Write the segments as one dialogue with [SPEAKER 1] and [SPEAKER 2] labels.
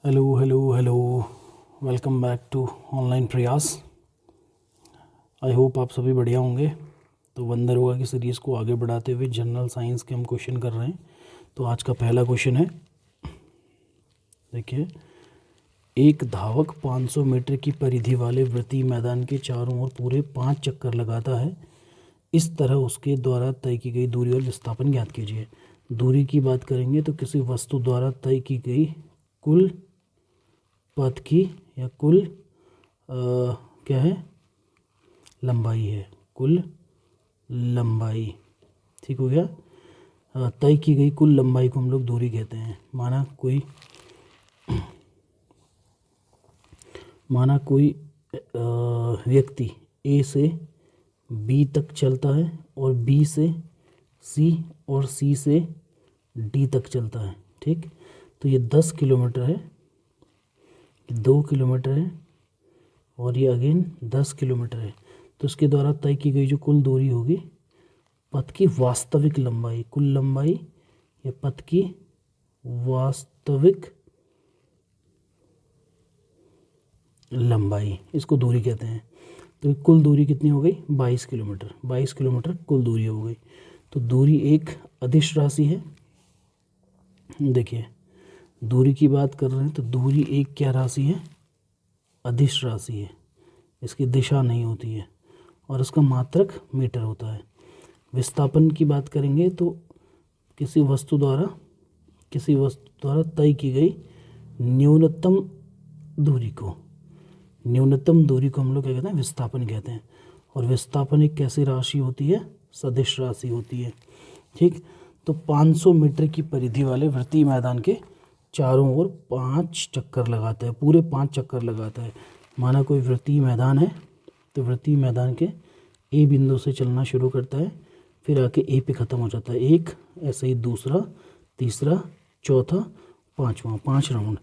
[SPEAKER 1] Hello hello hello. Welcome back to online Prayas. I hope आप सभी बढ़िया होंगे। तो वंदर होगा की सीरीज़ को आगे बढ़ाते हुए जनरल साइंस के हम क्वेश्चन कर रहे हैं। तो आज का पहला क्वेश्चन है, देखिए, एक धावक 500 मीटर की परिधि वाले वृत्तीय मैदान के चारों ओर पूरे 5 चक्कर लगाता है। इस तरह उसके द्वारा तय की गई दूरी और विस्थापन ज्ञात कीजिए। दूरी की बात करेंगे तो किसी वस्तु द्वारा तय की गई कुल पथ की या कुल क्या है, लंबाई है, कुल लंबाई। ठीक हो गया। तय की गई कुल लंबाई को हम लोग दूरी कहते हैं। माना कोई व्यक्ति ए से बी तक चलता है और बी से सी और सी से डी तक चलता है। ठीक, तो ये 10 किलोमीटर है, 2 किलोमीटर है और ये अगेन 10 किलोमीटर है। तो इसके द्वारा तय की गई जो कुल दूरी होगी, पथ की वास्तविक लंबाई, कुल लंबाई या पथ की वास्तविक लंबाई, इसको दूरी कहते हैं। तो कुल दूरी कितनी हो गई? 22 किलोमीटर। 22 किलोमीटर कुल दूरी हो गई। तो दूरी एक अदिश राशि है। देखिए, दूरी की बात कर रहे हैं तो दूरी एक क्या राशि है? अदिश राशि है। इसकी दिशा नहीं होती है और इसका मात्रक मीटर होता है। विस्थापन की बात करेंगे तो किसी वस्तु द्वारा तय की गई न्यूनतम दूरी को हम लोग क्या कहते हैं? विस्थापन कहते हैं। और विस्थापन एक कैसी राशि होती है? सदिश राशि होती है। ठीक, तो 500 मीटर की परिधि वाले वृत्तीय मैदान के चारों ओर 5 चक्कर लगाता है, पूरे 5 चक्कर लगाता है। माना कोई वृत्तीय मैदान है तो वृत्तीय मैदान के ए बिंदु से चलना शुरू करता है, फिर आके ए पे ख़त्म हो जाता है। एक, ऐसे ही दूसरा, तीसरा, चौथा, पाँचवा, 5 राउंड।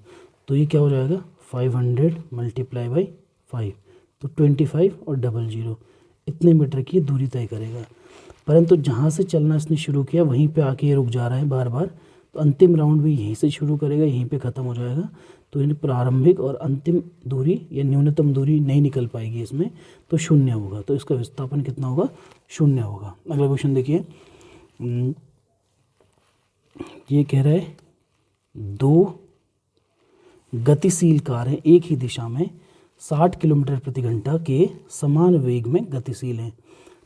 [SPEAKER 1] तो ये क्या हो जाएगा? 500 मल्टीप्लाई बाई 5, तो 25 और 00 इतने मीटर की दूरी तय करेगा। परंतु जहाँ से चलना इसने शुरू किया वहीं पे आके ये रुक जा रहा है बार बार, तो अंतिम राउंड भी यहीं से शुरू करेगा, यहीं पे ख़त्म हो जाएगा। तो इन प्रारंभिक और अंतिम दूरी या न्यूनतम दूरी नहीं निकल पाएगी इसमें, तो 0 होगा। तो इसका विस्थापन कितना होगा? 0 होगा। अगला क्वेश्चन देखिए, ये कह रहा है 2 गतिशील कारें एक ही दिशा में 60 किलोमीटर प्रति घंटा के समान वेग में गतिशील हैं।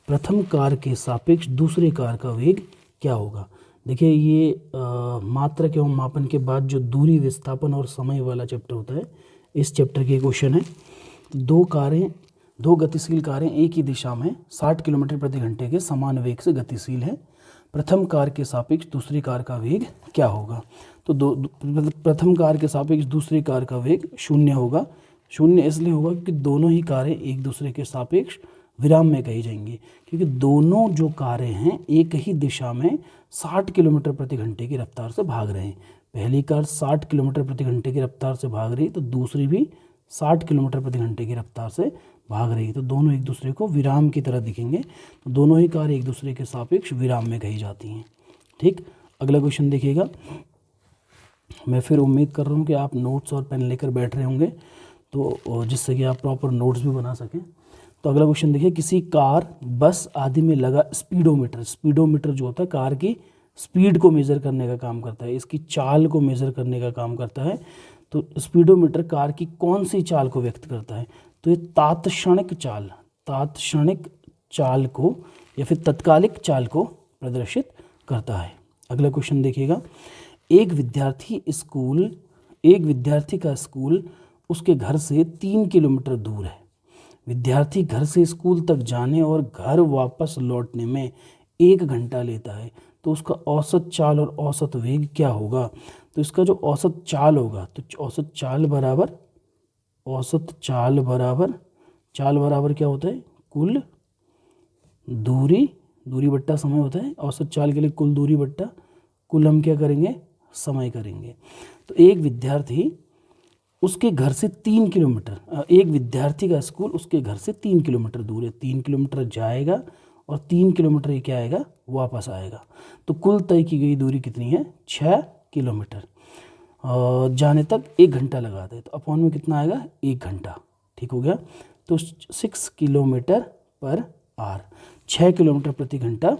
[SPEAKER 1] प्रथम कार के सापेक्ष दूसरे कार का वेग क्या होगा? देखिए, ये मात्रक एवं मापन के बाद जो दूरी, विस्थापन और समय वाला चैप्टर होता है, इस चैप्टर के क्वेश्चन है। 2 गतिशील कारें एक ही दिशा में 60 किलोमीटर प्रति घंटे के समान वेग से गतिशील हैं। प्रथम कार के सापेक्ष दूसरी कार का वेग क्या होगा? तो प्रथम कार के सापेक्ष दूसरी कार का वेग 0 होगा। 0 इसलिए होगा क्योंकि दोनों ही कारें एक दूसरे के सापेक्ष विराम में कही जाएंगी, क्योंकि दोनों जो कारें हैं एक ही दिशा में 60 किलोमीटर प्रति घंटे की रफ्तार से भाग रहे हैं। पहली कार 60 किलोमीटर प्रति घंटे की रफ्तार से भाग रही, तो दूसरी भी 60 किलोमीटर प्रति घंटे की रफ्तार से भाग रही है। तो दोनों एक दूसरे को विराम की तरह दिखेंगे। तो दोनों ही कार एक दूसरे के सापेक्ष विराम में कही जाती हैं। ठीक, अगला क्वेश्चन देखिएगा। मैं फिर उम्मीद कर रहा हूँ कि आप नोट्स और पेन लेकर बैठ रहे होंगे, तो जिससे कि आप प्रॉपर नोट्स भी बना सकें। तो अगला क्वेश्चन देखिए, किसी कार, बस आदि में लगा स्पीडोमीटर जो होता है कार की स्पीड को मेज़र करने का काम करता है, इसकी चाल को मेज़र करने का काम करता है। तो स्पीडोमीटर कार की कौन सी चाल को व्यक्त करता है? तो ये तात्क्षणिक चाल को या फिर तत्कालिक चाल को प्रदर्शित करता है। अगला क्वेश्चन देखिएगा, एक विद्यार्थी का स्कूल उसके घर से 3 किलोमीटर दूर है। विद्यार्थी घर से स्कूल तक जाने और घर वापस लौटने में 1 घंटा लेता है। तो उसका औसत चाल और औसत वेग क्या होगा? तो इसका जो औसत चाल होगा, तो औसत चाल बराबर क्या होता है? कुल दूरी बट्टा समय होता है। औसत चाल के लिए कुल दूरी बट्टा कुल हम क्या करेंगे? समय करेंगे। तो एक विद्यार्थी उसके घर से 3 किलोमीटर, एक विद्यार्थी का स्कूल उसके घर से 3 किलोमीटर दूर है। 3 किलोमीटर जाएगा और 3 किलोमीटर ही क्या आएगा? वापस आएगा। तो कुल तय की गई दूरी कितनी है? 6 किलोमीटर। जाने तक 1 घंटा लगाते हैं, तो अपॉन में कितना आएगा 1 घंटा। ठीक हो गया। तो 6 किलोमीटर पर आवर, 6 किलोमीटर प्रति घंटा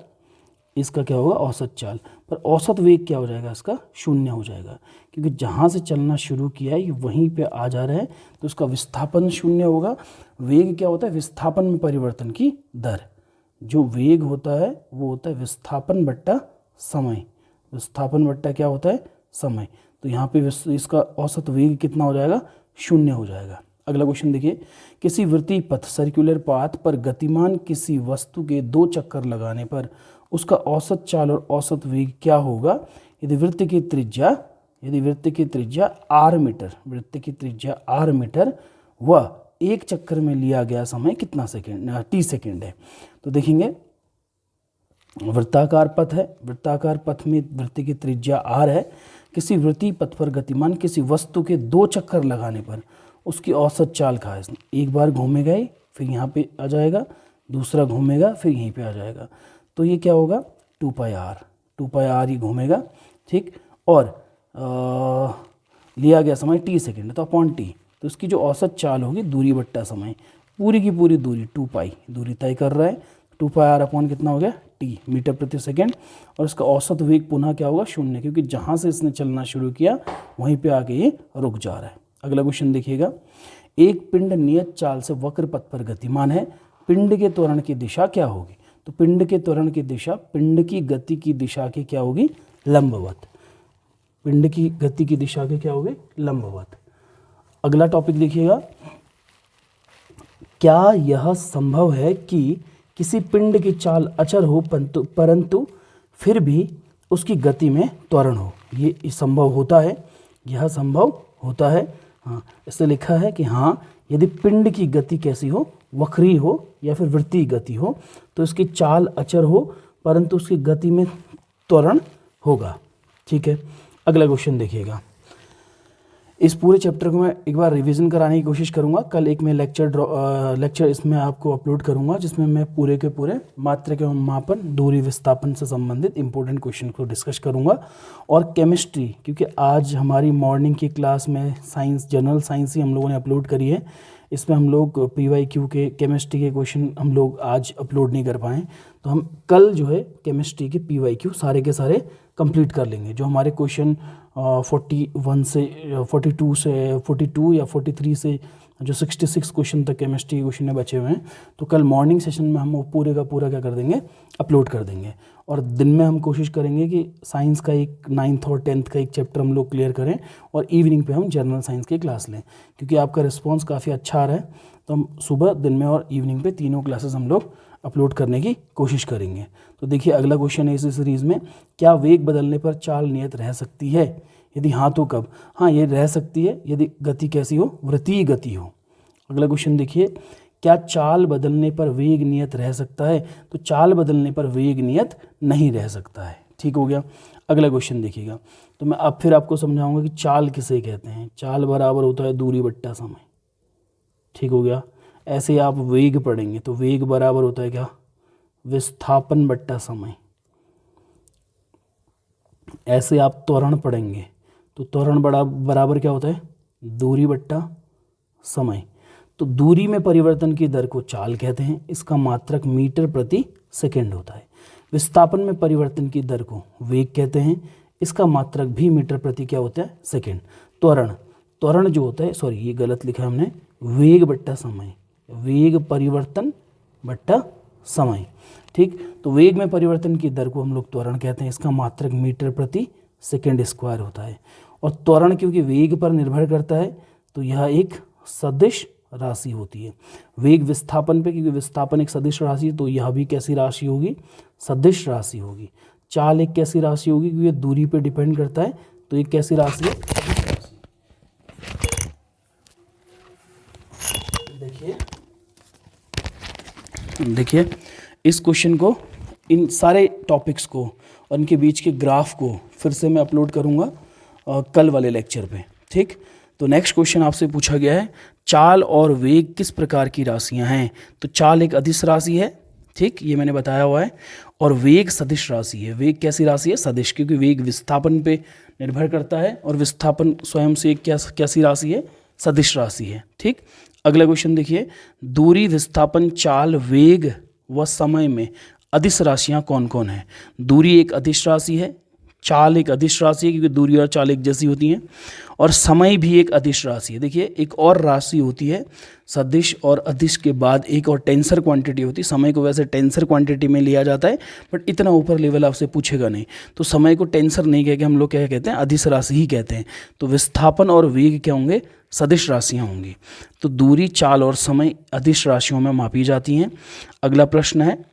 [SPEAKER 1] इसका क्या होगा औसत चाल। पर औसत वेग क्या हो जाएगा इसका 0 हो जाएगा, क्योंकि जहाँ से चलना शुरू किया है ये वहीं पे आ जा रहा है, तो उसका विस्थापन 0 होगा। वेग क्या होता है विस्थापन में परिवर्तन की दर। जो वेग होता है वो होता है विस्थापन बट्टा समय। विस्थापन बट्टा क्या होता है समय। तो यहाँ पे इसका औसत वेग कितना हो जाएगा 0 हो जाएगा। अगला क्वेश्चन देखिए, किसी वृत्तीय पथ सर्कुलर पाथ पर गतिमान किसी वस्तु के 2 चक्कर लगाने पर उसका औसत चाल और औसत वेग क्या होगा यदि वृत्त की त्रिज्या r मीटर, वृत्त की त्रिज्या r मीटर व 1 चक्कर में लिया गया समय कितना सेकंड t सेकंड है। तो देखेंगे वृत्ताकार पथ है, वृत्ताकार पथ में वृत्त की त्रिज्या r है, किसी वृत्तीय पथ पर गतिमान किसी वस्तु के 2 चक्कर लगाने पर उसकी औसत चाल कहा है इसने। एक बार घूमेगा ही, फिर यहाँ पे आ जाएगा, दूसरा घूमेगा फिर यहीं पे आ जाएगा, तो ये क्या होगा 2 पाई r ही घूमेगा। ठीक, और लिया गया समय t सेकंड है, तो अपॉन t, तो इसकी जो औसत चाल होगी दूरी बट्टा समय, पूरी की पूरी दूरी 2 पाई दूरी तय कर रहा है, 2 पाई r अपॉन कितना हो गया t मीटर प्रति सेकंड। और इसका औसत वेग पुनः क्या होगा 0, क्योंकि जहाँ से इसने चलना शुरू किया वहीं पे आके ये रुक जा रहा है। अगला क्वेश्चन देखिएगा, एक पिंड नियत चाल से वक्र पथ पर गतिमान है, पिंड के त्वरण की दिशा क्या होगी। तो पिंड के त्वरण की दिशा पिंड की गति की दिशा की क्या होगी लंबवत। पिंड की गति की दिशा के क्या होगी लंबवत। अगला टॉपिक देखिएगा, क्या यह संभव है कि किसी पिंड की चाल अचर हो परंतु फिर भी उसकी गति में त्वरण हो। ये संभव होता है, यह संभव होता है। हाँ, इससे लिखा है कि हाँ यदि पिंड की गति कैसी हो वक्रीय हो या फिर वृत्तीय गति हो तो इसकी चाल अचर हो परंतु उसकी गति में त्वरण होगा। ठीक है, अगला क्वेश्चन देखिएगा। इस पूरे चैप्टर को मैं एक बार रिवीजन कराने की कोशिश करूंगा। कल एक मैं लेक्चर इसमें आपको अपलोड करूंगा जिसमें मैं पूरे के पूरे मात्रक एवं मापन दूरी विस्थापन से संबंधित इंपॉर्टेंट क्वेश्चन को डिस्कस करूंगा। और केमिस्ट्री, क्योंकि आज हमारी मॉर्निंग की क्लास में साइंस जनरल साइंस ही हम लोगों ने अपलोड करी है, इसमें हम लोग PYQ के केमिस्ट्री के क्वेश्चन हम लोग आज अपलोड नहीं कर पाए, तो हम कल जो है केमिस्ट्री के PYQ सारे के सारे कंप्लीट कर लेंगे। जो हमारे क्वेश्चन 41 से 42 से 42 या 43 से जो 66 क्वेश्चन तक केमिस्ट्री के क्वेश्चन में बचे हुए हैं, तो कल मॉर्निंग सेशन में हम वो पूरे का पूरा क्या कर देंगे अपलोड कर देंगे। और दिन में हम कोशिश करेंगे कि साइंस का एक 9th और 10th का एक चैप्टर हम लोग क्लियर करें और इवनिंग पे हम जनरल साइंस की क्लास लें, क्योंकि आपका रिस्पांस काफ़ी अच्छा आ रहा है। तो हम सुबह, दिन में और इवनिंग पे तीनों क्लासेस हम लोग अपलोड करने की कोशिश करेंगे। तो देखिए अगला क्वेश्चन है इस सीरीज़ में, क्या वेग बदलने पर चाल नियत रह सकती है, यदि हाँ तो कब। हाँ, ये रह सकती है यदि गति कैसी हो वृत्तीय गति हो। अगला क्वेश्चन देखिए, क्या चाल बदलने पर वेग नियत रह सकता है। तो चाल बदलने पर वेग नियत नहीं रह सकता है। ठीक हो गया। अगला क्वेश्चन देखिएगा, तो मैं अब फिर आपको समझाऊंगा कि चाल किसे कहते हैं। चाल बराबर होता है दूरी बट्टा समय। ठीक हो गया। ऐसे आप वेग पढ़ेंगे तो वेग बराबर होता है क्या विस्थापन बट्टा समय। ऐसे आप त्वरण पढ़ेंगे तो त्वरण बराबर क्या होता है दूरी बट्टा समय। तो दूरी में परिवर्तन की दर को चाल कहते हैं, इसका मात्रक मीटर प्रति सेकंड होता है। विस्थापन में परिवर्तन की दर को वेग कहते हैं, इसका मात्रक भी मीटर प्रति क्या होता है सेकंड। त्वरण जो होता है, सॉरी ये गलत लिखा है हमने, वेग बट्टा समय, वेग परिवर्तन बट्टा समय। ठीक, तो वेग में परिवर्तन की दर को हम लोग त्वरण कहते हैं, इसका मात्रक मीटर प्रति सेकंड स्क्वायर होता है। और त्वरण क्योंकि वेग पर निर्भर करता है तो यह एक सदिश राशि होती है। वेग विस्थापन पे, क्योंकि विस्थापन एक सदिश राशि है तो यह भी कैसी राशि होगी सदिश राशि होगी। चाल एक कैसी राशि होगी क्योंकि दूरी पे डिपेंड करता है तो एक कैसी राशि है। देखिए इस क्वेश्चन को, इन सारे टॉपिक्स को और इनके बीच के ग्राफ को फिर से मैं अपलोड करूंगा कल वाले लेक्चर पे। ठीक, तो नेक्स्ट क्वेश्चन आपसे पूछा गया है, चाल और वेग किस प्रकार की राशियां हैं। तो चाल एक अदिश राशि है, ठीक, ये मैंने बताया हुआ है। और वेग सदिश राशि है। वेग कैसी राशि है? सदिश, क्योंकि वेग विस्थापन पे निर्भर करता है और विस्थापन स्वयं से एक कैसी राशि है? सदिश राशि है। ठीक, अगला क्वेश्चन देखिए, दूरी, विस्थापन, चाल, वेग व समय में अदिश राशियां कौन कौन है? दूरी एक अदिश राशि है, चाल एक अदिश राशि है क्योंकि दूरी और चाल एक जैसी होती हैं, और समय भी एक अदिश राशि है। देखिए एक और राशि होती है सदिश और अदिश के बाद एक और टेंसर क्वांटिटी होती है। समय को वैसे टेंसर क्वांटिटी में लिया जाता है, बट इतना ऊपर लेवल आपसे पूछेगा नहीं, तो समय को टेंसर नहीं कह के हम लोग क्या कहते हैं? अदिश राशि ही कहते हैं। तो विस्थापन और वेग क्या होंगे? सदिश राशियाँ होंगी। तो दूरी, चाल और समय अदिश राशियों में मापी जाती हैं। अगला प्रश्न है,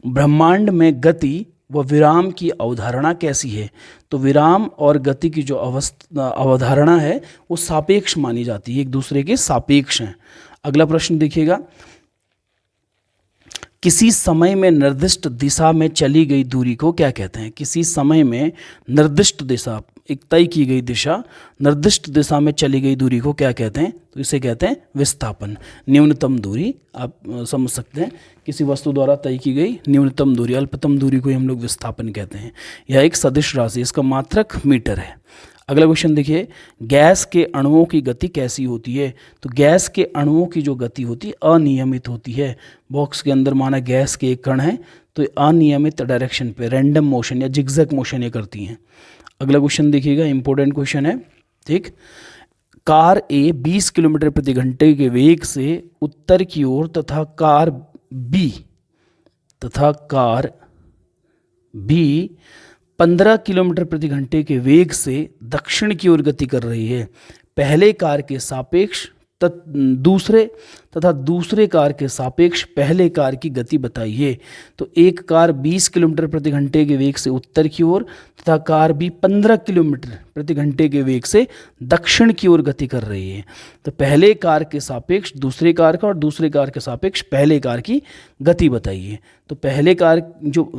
[SPEAKER 1] ब्रह्मांड में गति व विराम की अवधारणा कैसी है? तो विराम और गति की जो अवधारणा है वो सापेक्ष मानी जाती है, एक दूसरे के सापेक्ष हैं। अगला प्रश्न देखिएगा, किसी समय में निर्दिष्ट दिशा में चली गई दूरी को क्या कहते हैं? किसी समय में निर्दिष्ट दिशा, एक तय की गई दिशा, निर्दिष्ट दिशा में चली गई दूरी को क्या कहते हैं? तो इसे कहते हैं विस्थापन। न्यूनतम दूरी आप समझ सकते हैं, किसी वस्तु द्वारा तय की गई न्यूनतम दूरी, अल्पतम दूरी को ही हम लोग विस्थापन कहते हैं। यह एक सदिश राशि, इसका मात्रक मीटर है। अगला क्वेश्चन देखिए, गैस के अणुओं की गति कैसी होती है? तो गैस के अणुओं की जो गति होती है अनियमित होती है। बॉक्स के अंदर माना गैस के एक कण है, तो अनियमित डायरेक्शन पे रैंडम मोशन या जिगजैग मोशन ये करती हैं। अगला क्वेश्चन देखिएगा, इंपॉर्टेंट क्वेश्चन है। ठीक, कार ए 20 किलोमीटर प्रति घंटे के वेग से उत्तर की ओर तथा कार बी 15 किलोमीटर प्रति घंटे के वेग से दक्षिण की ओर गति कर रही है। पहले कार के सापेक्ष दूसरे कार के सापेक्ष पहले कार की गति बताइए। तो एक कार 20 किलोमीटर प्रति घंटे के वेग से उत्तर की ओर तथा कार भी 15 किलोमीटर प्रति घंटे के वेग से दक्षिण की ओर गति कर रही है। तो पहले कार के सापेक्ष दूसरे कार का और दूसरे कार के सापेक्ष पहले कार की गति बताइए। तो पहले कार जो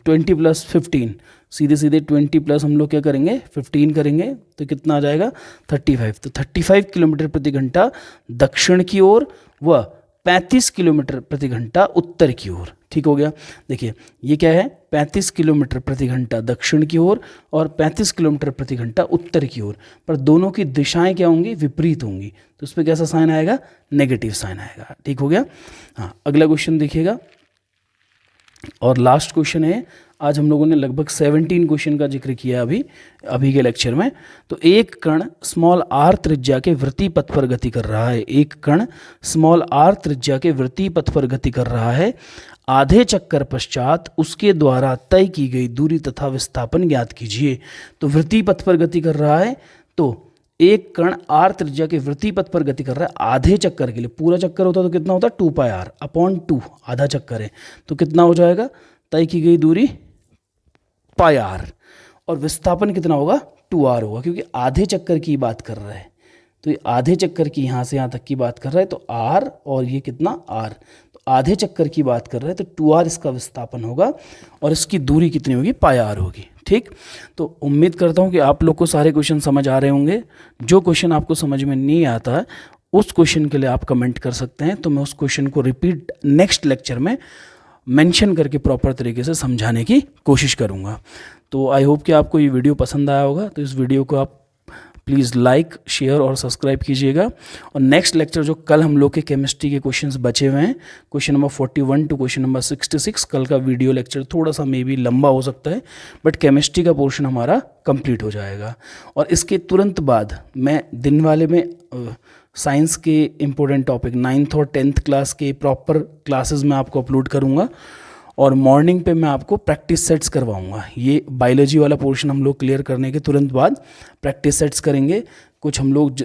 [SPEAKER 1] 20 + 15, सीधे सीधे 20 प्लस हम लोग क्या करेंगे? 15 करेंगे, तो कितना आ जाएगा? 35। तो 35 किलोमीटर प्रति घंटा दक्षिण की ओर व 35 किलोमीटर प्रति घंटा उत्तर की ओर। ठीक हो गया। देखिए ये क्या है? 35 किलोमीटर प्रति घंटा दक्षिण की ओर और 35 किलोमीटर प्रति घंटा उत्तर की ओर, पर दोनों की दिशाएं क्या होंगी? विपरीत होंगी। तो उस पर कैसा साइन आएगा? नेगेटिव साइन आएगा। ठीक हो गया। हाँ, अगला क्वेश्चन देखिएगा और लास्ट क्वेश्चन है। आज हम लोगों ने लगभग 17 क्वेश्चन का जिक्र किया अभी के लेक्चर में। तो एक कण स्मॉल r त्रिज्या के वृत्तीय पथ पर गति कर रहा है। एक कण स्मॉल r त्रिज्या के वृत्तीय पथ पर गति कर रहा है। आधे चक्कर पश्चात उसके द्वारा तय की गई दूरी तथा विस्थापन ज्ञात कीजिए। तो वृत्तीय पथ पर गति कर रहा है, तो एक कण r त्रिज्या के वृत्तीय पथ पर गति कर रहा है आधे चक्कर के लिए। पूरा चक्कर होता तो कितना होता? 2πr/2। आधा चक्कर है तो कितना हो जाएगा? तय की गई दूरी πr, और विस्थापन कितना होगा? 2r होगा, क्योंकि आधे चक्कर की बात कर रहा है। तो ये आधे चक्कर की यहाँ से यहाँ तक की बात कर रहा है, तो r और ये कितना? r। तो आधे चक्कर की बात कर रहा है, तो 2r इसका विस्थापन होगा और इसकी दूरी कितनी होगी? πr होगी। ठीक, तो उम्मीद करता हूँ कि आप लोग को सारे क्वेश्चन समझ आ रहे होंगे। जो क्वेश्चन आपको समझ में नहीं आता है उस क्वेश्चन के लिए आप कमेंट कर सकते हैं, तो मैं उस क्वेश्चन को रिपीट नेक्स्ट लेक्चर में मेंशन करके प्रॉपर तरीके से समझाने की कोशिश करूँगा। तो आई होप कि आपको ये वीडियो पसंद आया होगा। तो इस वीडियो को आप प्लीज़ लाइक, शेयर और सब्सक्राइब कीजिएगा। और नेक्स्ट लेक्चर जो कल हम लोग के केमिस्ट्री के क्वेश्चंस बचे हुए हैं, question number 41 to question number 66, कल का वीडियो लेक्चर थोड़ा सा मे बी लंबा हो सकता है, बट केमिस्ट्री का पोर्शन हमारा कंप्लीट हो जाएगा। और इसके तुरंत बाद मैं दिन वाले में साइंस के इम्पोर्टेंट टॉपिक 9th और 10th क्लास के प्रॉपर क्लासेस में आपको अपलोड करूँगा, और मॉर्निंग पे मैं आपको प्रैक्टिस सेट्स करवाऊंगा। ये बायोलॉजी वाला पोर्शन हम लोग क्लियर करने के तुरंत बाद प्रैक्टिस सेट्स करेंगे। कुछ हम लोग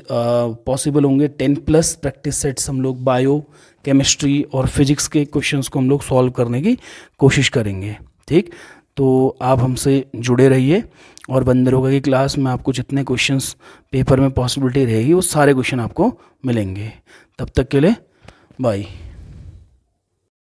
[SPEAKER 1] पॉसिबल होंगे 10+ प्रैक्टिस सेट्स हम लोग बायो, केमिस्ट्री और फिजिक्स के क्वेश्चंस को हम लोग सॉल्व करने की कोशिश करेंगे। ठीक, तो आप हमसे जुड़े रहिए और बंदरोगा की क्लास में आपको जितने क्वेश्चंस पेपर में पॉसिबिलिटी रहेगी वो सारे क्वेश्चन आपको मिलेंगे। तब तक के लिए बाय।